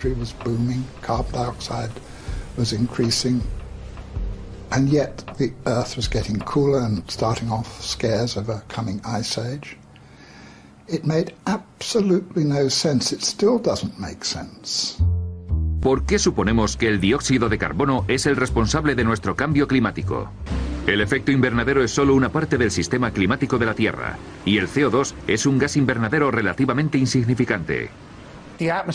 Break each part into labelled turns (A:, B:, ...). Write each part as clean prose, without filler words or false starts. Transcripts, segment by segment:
A: Was booming, carbon dioxide was increasing, and yet the Earth was getting cooler and starting off scares of a coming ice age. It made absolutely no sense. It still doesn't make sense.
B: ¿Por qué suponemos que el dióxido de carbono es el responsable de nuestro cambio climático? El efecto invernadero es solo una parte del sistema climático de la Tierra, y el CO2 es un gas invernadero relativamente insignificante.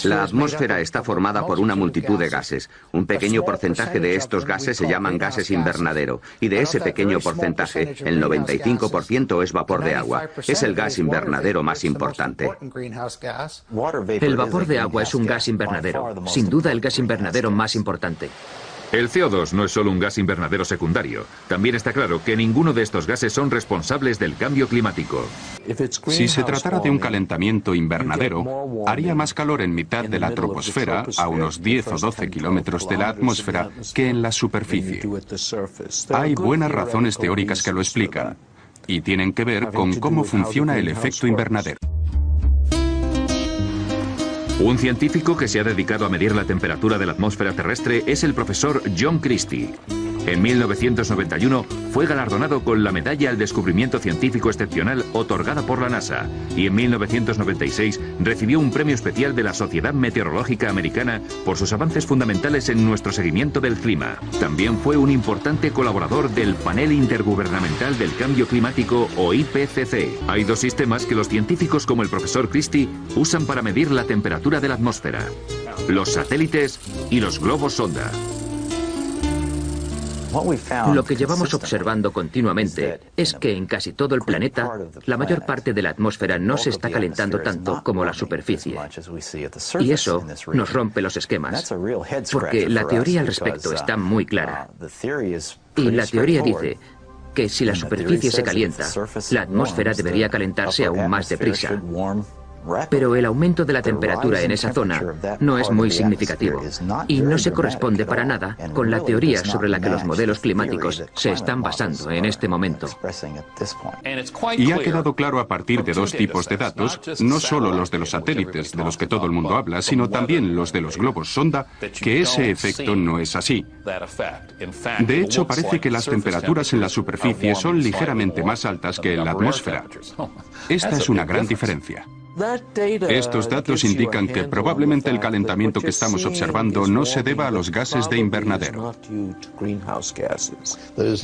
C: La atmósfera está formada por una multitud de gases. Un pequeño porcentaje de estos gases se llaman gases invernadero, y de ese pequeño porcentaje, el 95% es vapor de agua. Es el gas invernadero más importante.
D: El vapor de agua es un gas invernadero, sin duda el gas invernadero más importante.
B: El CO2 no es solo un gas invernadero secundario. También está claro que ninguno de estos gases son responsables del cambio climático.
E: Si se tratara de un calentamiento invernadero, haría más calor en mitad de la troposfera, a unos 10 o 12 kilómetros de la atmósfera, que en la superficie. Hay buenas razones teóricas que lo explican, y tienen que ver con cómo funciona el efecto invernadero.
B: Un científico que se ha dedicado a medir la temperatura de la atmósfera terrestre es el profesor John Christie. En 1991 fue galardonado con la Medalla al Descubrimiento Científico Excepcional otorgada por la NASA, y en 1996 recibió un premio especial de la Sociedad Meteorológica Americana por sus avances fundamentales en nuestro seguimiento del clima. También fue un importante colaborador del Panel Intergubernamental del Cambio Climático, o IPCC. Hay dos sistemas que los científicos como el profesor Christie usan para medir la temperatura de la atmósfera: los satélites y los globos sonda.
D: Lo que llevamos observando continuamente es que en casi todo el planeta, la mayor parte de la atmósfera no se está calentando tanto como la superficie. Y eso nos rompe los esquemas, porque la teoría al respecto está muy clara. Y la teoría dice que si la superficie se calienta, la atmósfera debería calentarse aún más deprisa. Pero el aumento de la temperatura en esa zona no es muy significativo y no se corresponde para nada con la teoría sobre la que los modelos climáticos se están basando en este momento.
E: Y ha quedado claro a partir de dos tipos de datos, no solo los de los satélites, de los que todo el mundo habla, sino también los de los globos sonda, que ese efecto no es así. De hecho, parece que las temperaturas en la superficie son ligeramente más altas que en la atmósfera. Esta es una gran diferencia. Estos datos indican que probablemente el calentamiento que estamos observando no se deba a los gases de invernadero.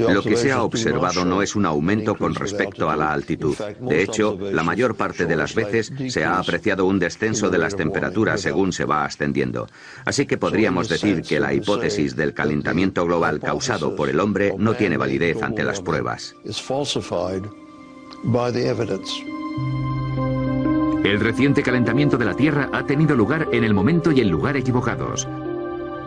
C: Lo que se ha observado no es un aumento con respecto a la altitud. De hecho, la mayor parte de las veces se ha apreciado un descenso de las temperaturas según se va ascendiendo. Así que podríamos decir que la hipótesis del calentamiento global causado por el hombre no tiene validez ante las pruebas.
B: El reciente calentamiento de la Tierra ha tenido lugar en el momento y el lugar equivocados.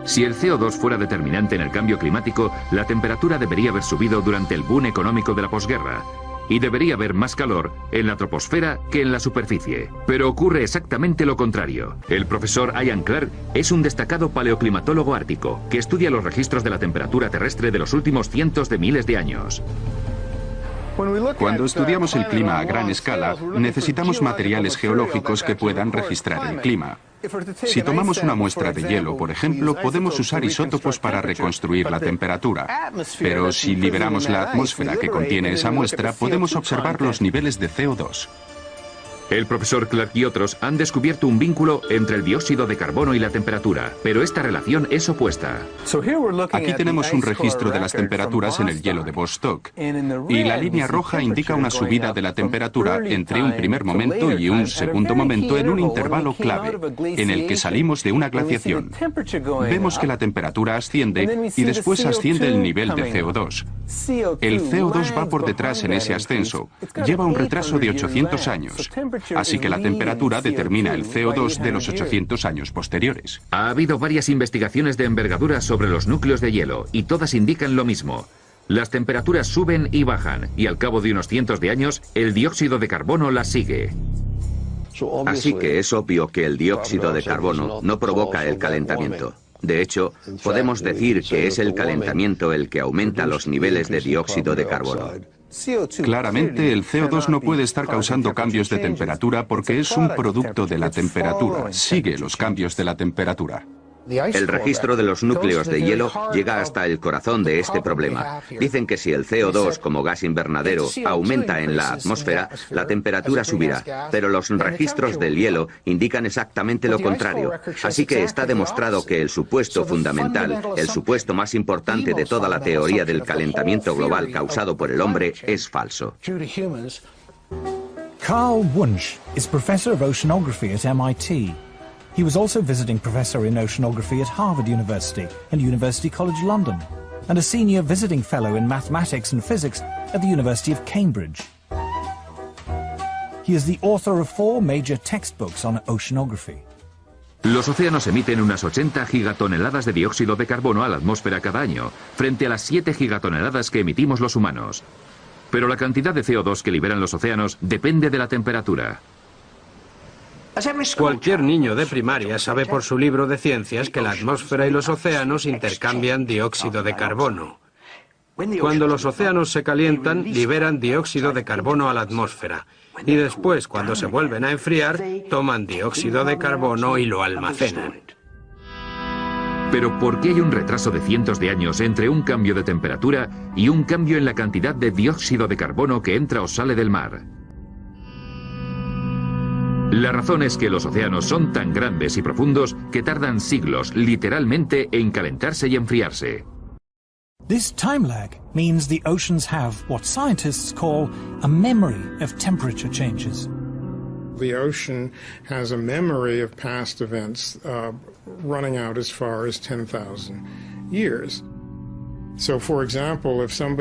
B: Si el CO2 fuera determinante en el cambio climático, la temperatura debería haber subido durante el boom económico de la posguerra, y debería haber más calor en la troposfera que en la superficie. Pero ocurre exactamente lo contrario. El profesor Ian Clark es un destacado paleoclimatólogo ártico que estudia los registros de la temperatura terrestre de los últimos cientos de miles de años.
E: Cuando estudiamos el clima a gran escala, necesitamos materiales geológicos que puedan registrar el clima. Si tomamos una muestra de hielo, por ejemplo, podemos usar isótopos para reconstruir la temperatura. Pero si liberamos la atmósfera que contiene esa muestra, podemos observar los niveles de CO2.
B: El profesor Clark y otros han descubierto un vínculo entre el dióxido de carbono y la temperatura, pero esta relación es opuesta.
E: Aquí tenemos un registro de las temperaturas en el hielo de Vostok, y la línea roja indica una subida de la temperatura entre un primer momento y un segundo momento en un intervalo clave, en el que salimos de una glaciación. Vemos que la temperatura asciende y después asciende el nivel de CO2. El CO2 va por detrás en ese ascenso, lleva un retraso de 800 años. Así que la temperatura determina el CO2 de los 800 años posteriores.
B: Ha habido varias investigaciones de envergadura sobre los núcleos de hielo y todas indican lo mismo. Las temperaturas suben y bajan y al cabo de unos cientos de años el dióxido de carbono las sigue.
C: Así que es obvio que el dióxido de carbono no provoca el calentamiento. De hecho, podemos decir que es el calentamiento el que aumenta los niveles de dióxido de carbono.
E: Claramente, el CO2 no puede estar causando cambios de temperatura porque es un producto de la temperatura, sigue los cambios de la temperatura.
C: El registro de los núcleos de hielo llega hasta el corazón de este problema. Dicen que si el CO2 como gas invernadero aumenta en la atmósfera, la temperatura subirá, pero los registros del hielo indican exactamente lo contrario. Así que está demostrado que el supuesto fundamental, el supuesto más importante de toda la teoría del calentamiento global causado por el hombre, es falso.
F: Carl Wunsch is professor of oceanography at MIT. He was also visiting professor in oceanography at Harvard University and University College London, and a senior visiting fellow in mathematics and physics at the University of Cambridge. He is the author of 4 major textbooks on oceanography.
B: Los océanos emiten unas 80 gigatoneladas de dióxido de carbono a la atmósfera cada año, frente a las 7 gigatoneladas que emitimos los humanos. Pero la cantidad de CO2 que liberan los océanos depende de la temperatura.
G: Cualquier niño de primaria sabe por su libro de ciencias que la atmósfera y los océanos intercambian dióxido de carbono. Cuando los océanos se calientan, liberan dióxido de carbono a la atmósfera. Y después, cuando se vuelven a enfriar, toman dióxido de carbono y lo almacenan.
B: Pero ¿por qué hay un retraso de cientos de años entre un cambio de temperatura y un cambio en la cantidad de dióxido de carbono que entra o sale del mar? La razón es que los océanos son tan grandes y profundos que tardan siglos, literalmente, en calentarse y enfriarse.
F: This time lag means the oceans have what scientists call a memory of temperature changes.
H: The ocean has a memory of past events running out as far as 10,000 years. So, for example, if somebody